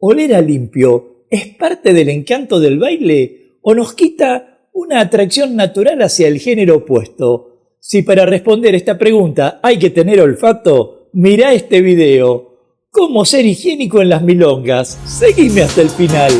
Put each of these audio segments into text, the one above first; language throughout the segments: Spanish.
¿Oler a limpio es parte del encanto del baile o nos quita una atracción natural hacia el género opuesto? Si para responder esta pregunta hay que tener olfato, mirá este video. ¿Cómo ser higiénico en las milongas? Seguime hasta el final.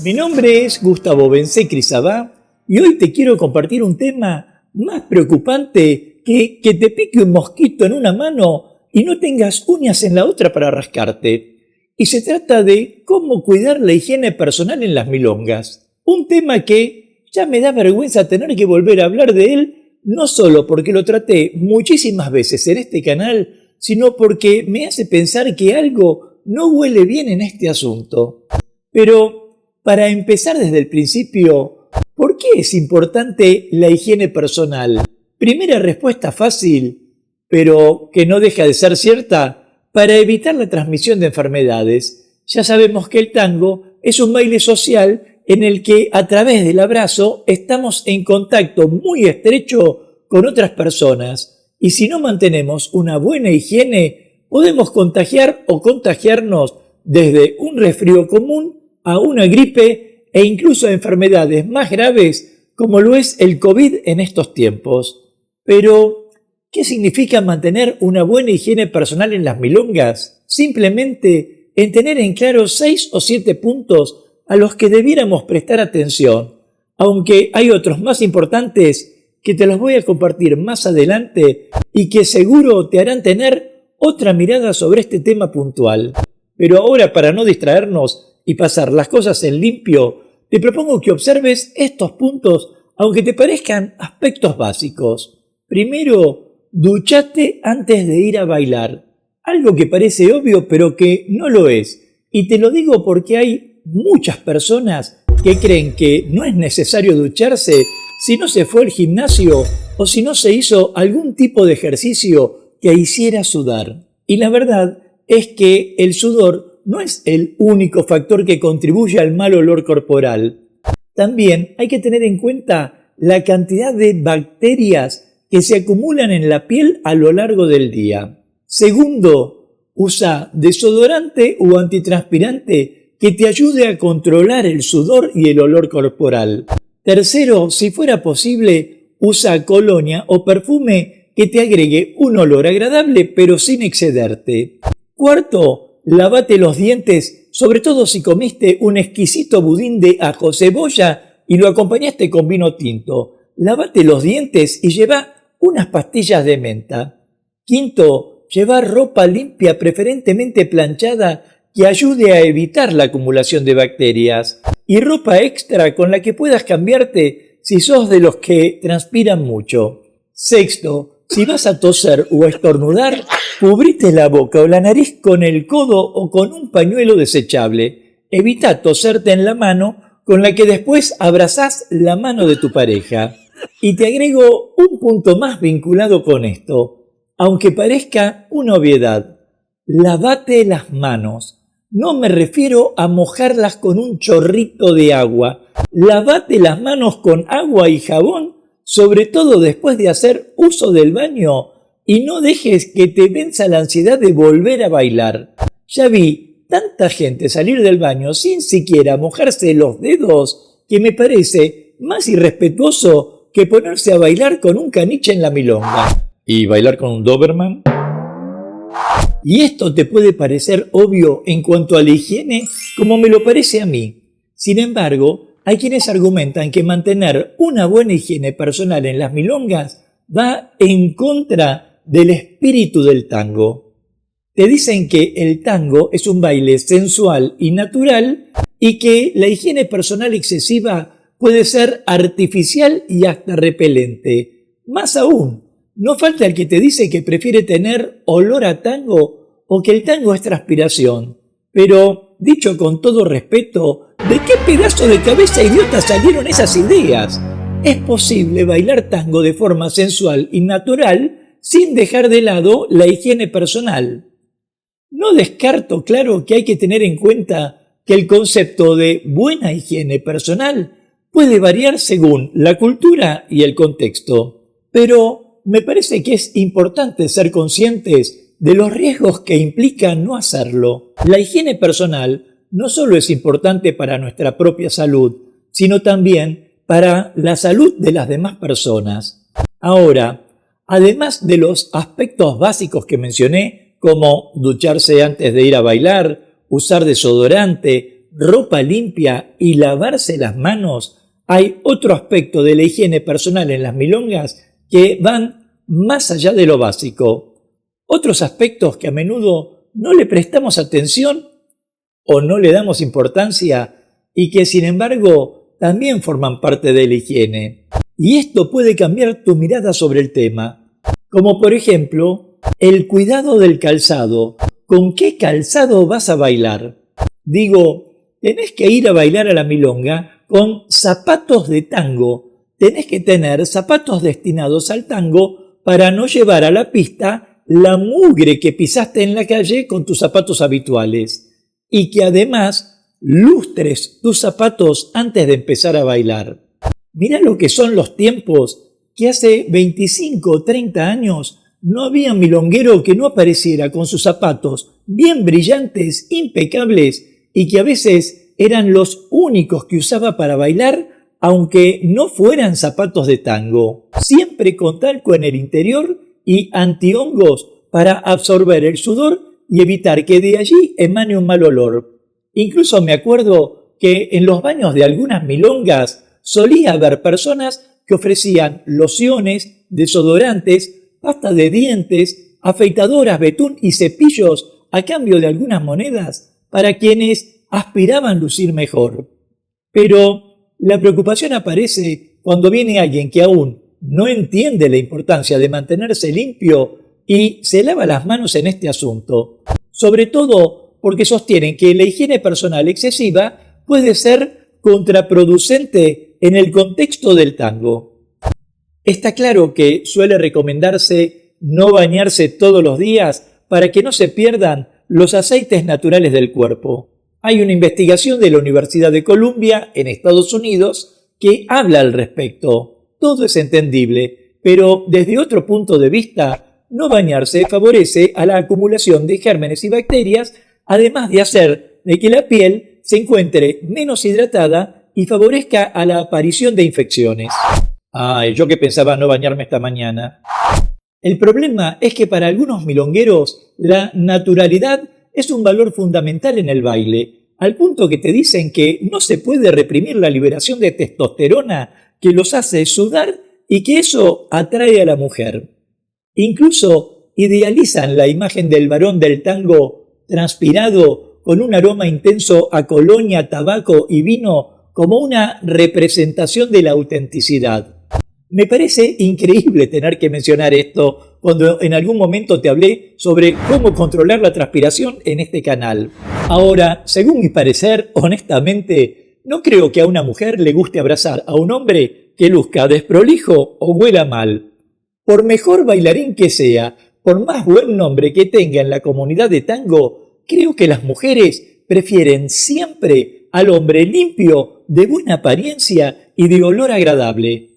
Mi nombre es Gustavo Bencé-Crisabá y hoy te quiero compartir un tema más preocupante que te pique un mosquito en una mano y no tengas uñas en la otra para rascarte. Y se trata de cómo cuidar la higiene personal en las milongas. Un tema que ya me da vergüenza tener que volver a hablar de él, no solo porque lo traté muchísimas veces en este canal, sino porque me hace pensar que algo no huele bien en este asunto. Pero, para empezar desde el principio, ¿por qué es importante la higiene personal? Primera respuesta fácil, pero que no deja de ser cierta, para evitar la transmisión de enfermedades. Ya sabemos que el tango es un baile social en el que a través del abrazo estamos en contacto muy estrecho con otras personas y si no mantenemos una buena higiene podemos contagiar o contagiarnos desde un resfrío común a una gripe e incluso a enfermedades más graves como lo es el COVID en estos tiempos. Pero ¿qué significa mantener una buena higiene personal en las milongas? Simplemente en tener en claro 6 o 7 puntos a los que debiéramos prestar atención, aunque hay otros más importantes que te los voy a compartir más adelante y que seguro te harán tener otra mirada sobre este tema puntual. Pero ahora, para no distraernos y pasar las cosas en limpio, te propongo que observes estos puntos, aunque te parezcan aspectos básicos. Primero, duchate antes de ir a bailar. Algo que parece obvio pero que no lo es. Y te lo digo porque hay muchas personas que creen que no es necesario ducharse si no se fue al gimnasio o si no se hizo algún tipo de ejercicio que hiciera sudar. Y la verdad es que el sudor no es el único factor que contribuye al mal olor corporal. También hay que tener en cuenta la cantidad de bacterias que se acumulan en la piel a lo largo del día. Segundo, usa desodorante o antitranspirante que te ayude a controlar el sudor y el olor corporal. Tercero, si fuera posible, usa colonia o perfume que te agregue un olor agradable pero sin excederte. Cuarto, lávate los dientes, sobre todo si comiste un exquisito budín de ajo cebolla y lo acompañaste con vino tinto. Lávate los dientes y lleva unas pastillas de menta. Quinto, llevar ropa limpia, preferentemente planchada, que ayude a evitar la acumulación de bacterias. Y ropa extra con la que puedas cambiarte si sos de los que transpiran mucho. Sexto, si vas a toser o a estornudar, cubrite la boca o la nariz con el codo o con un pañuelo desechable. Evita toserte en la mano con la que después abrazás la mano de tu pareja. Y te agrego un punto más vinculado con esto, aunque parezca una obviedad. Lávate las manos. No me refiero a mojarlas con un chorrito de agua. Lávate las manos con agua y jabón, sobre todo después de hacer uso del baño, y no dejes que te venza la ansiedad de volver a bailar. Ya vi tanta gente salir del baño sin siquiera mojarse los dedos que me parece más irrespetuoso que ponerse a bailar con un caniche en la milonga. ¿Y bailar con un Doberman? Y esto te puede parecer obvio en cuanto a la higiene, como me lo parece a mí. Sin embargo, hay quienes argumentan que mantener una buena higiene personal en las milongas va en contra del espíritu del tango. Te dicen que el tango es un baile sensual y natural y que la higiene personal excesiva puede ser artificial y hasta repelente. Más aún, no falta el que te dice que prefiere tener olor a tango o que el tango es transpiración. Pero, dicho con todo respeto, ¿de qué pedazo de cabeza idiota salieron esas ideas? Es posible bailar tango de forma sensual y natural sin dejar de lado la higiene personal. No descarto, claro, que hay que tener en cuenta que el concepto de buena higiene personal puede variar según la cultura y el contexto, pero me parece que es importante ser conscientes de los riesgos que implica no hacerlo. La higiene personal no solo es importante para nuestra propia salud, sino también para la salud de las demás personas. Ahora, además de los aspectos básicos que mencioné, como ducharse antes de ir a bailar, usar desodorante, ropa limpia y lavarse las manos, hay otro aspecto de la higiene personal en las milongas que van más allá de lo básico. Otros aspectos que a menudo no le prestamos atención o no le damos importancia y que sin embargo también forman parte de la higiene. Y esto puede cambiar tu mirada sobre el tema, como por ejemplo el cuidado del calzado. ¿Con qué calzado vas a bailar? Digo, tenés que ir a bailar a la milonga con zapatos de tango. Tenés que tener zapatos destinados al tango para no llevar a la pista la mugre que pisaste en la calle con tus zapatos habituales. Y que además lustres tus zapatos antes de empezar a bailar. Mirá lo que son los tiempos, que hace 25 o 30 años no había milonguero que no apareciera con sus zapatos bien brillantes, impecables, y que a veces eran los únicos que usaba para bailar, aunque no fueran zapatos de tango. Siempre con talco en el interior y antihongos para absorber el sudor y evitar que de allí emane un mal olor. Incluso me acuerdo que en los baños de algunas milongas solía haber personas que ofrecían lociones, desodorantes, pasta de dientes, afeitadoras, betún y cepillos a cambio de algunas monedas para quienes aspiraban lucir mejor. Pero la preocupación aparece cuando viene alguien que aún no entiende la importancia de mantenerse limpio y se lava las manos en este asunto, sobre todo porque sostienen que la higiene personal excesiva puede ser contraproducente en el contexto del tango. Está claro que suele recomendarse no bañarse todos los días para que no se pierdan los aceites naturales del cuerpo. Hay una investigación de la Universidad de Columbia en Estados Unidos que habla al respecto. Todo es entendible, pero desde otro punto de vista, no bañarse favorece a la acumulación de gérmenes y bacterias, además de hacer de que la piel se encuentre menos hidratada y favorezca a la aparición de infecciones. Ay, yo que pensaba no bañarme esta mañana. El problema es que para algunos milongueros la naturalidad es un valor fundamental en el baile, al punto que te dicen que no se puede reprimir la liberación de testosterona que los hace sudar y que eso atrae a la mujer. Incluso idealizan la imagen del varón del tango transpirado con un aroma intenso a colonia, tabaco y vino como una representación de la autenticidad. Me parece increíble tener que mencionar esto cuando en algún momento te hablé sobre cómo controlar la transpiración en este canal. Ahora, según mi parecer, honestamente, no creo que a una mujer le guste abrazar a un hombre que luzca desprolijo o huela mal. Por mejor bailarín que sea, por más buen nombre que tenga en la comunidad de tango, creo que las mujeres prefieren siempre al hombre limpio, de buena apariencia y de olor agradable.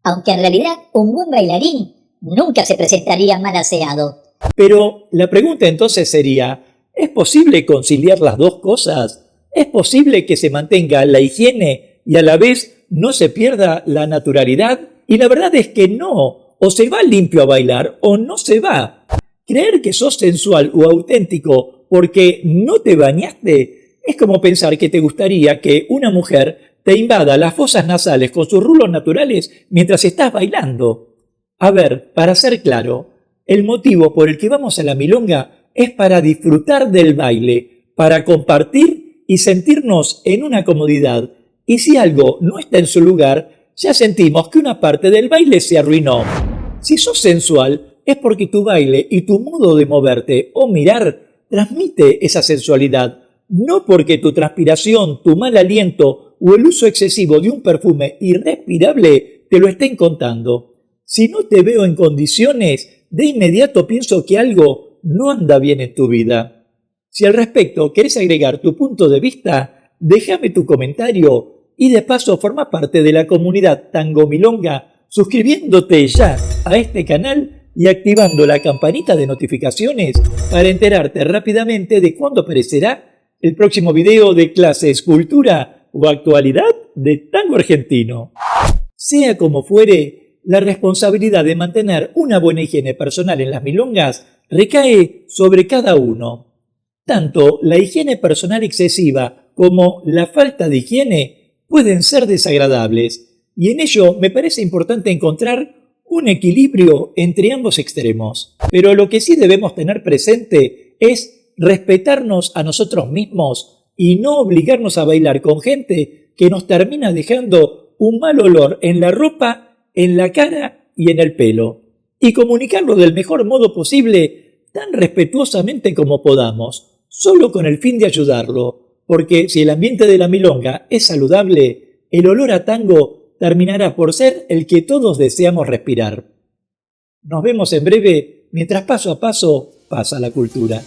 Aunque en realidad un buen bailarín nunca se presentaría mal aseado. Pero la pregunta entonces sería, ¿es posible conciliar las dos cosas? ¿Es posible que se mantenga la higiene y a la vez no se pierda la naturalidad? Y la verdad es que no, o se va limpio a bailar o no se va. Creer que sos sensual o auténtico porque no te bañaste es como pensar que te gustaría que una mujer te invada las fosas nasales con sus rulos naturales mientras estás bailando. A ver, para ser claro, el motivo por el que vamos a la milonga es para disfrutar del baile, para compartir y sentirnos en una comodidad. Y si algo no está en su lugar, ya sentimos que una parte del baile se arruinó. Si sos sensual, es porque tu baile y tu modo de moverte o mirar transmite esa sensualidad, no porque tu transpiración, tu mal aliento o el uso excesivo de un perfume irrespirable te lo estén contando. Si no te veo en condiciones, de inmediato pienso que algo no anda bien en tu vida. Si al respecto querés agregar tu punto de vista, déjame tu comentario y de paso forma parte de la comunidad Tango Milonga suscribiéndote ya a este canal y activando la campanita de notificaciones para enterarte rápidamente de cuándo aparecerá el próximo video de clases, cultura o actualidad de tango argentino. Sea como fuere, la responsabilidad de mantener una buena higiene personal en las milongas recae sobre cada uno. Tanto la higiene personal excesiva como la falta de higiene pueden ser desagradables, y en ello me parece importante encontrar un equilibrio entre ambos extremos. Pero lo que sí debemos tener presente es respetarnos a nosotros mismos y no obligarnos a bailar con gente que nos termina dejando un mal olor en la ropa, en la cara y en el pelo. Y comunicarlo del mejor modo posible, tan respetuosamente como podamos, solo con el fin de ayudarlo, porque si el ambiente de la milonga es saludable, el olor a tango terminará por ser el que todos deseamos respirar. Nos vemos en breve, mientras paso a paso pasa la cultura.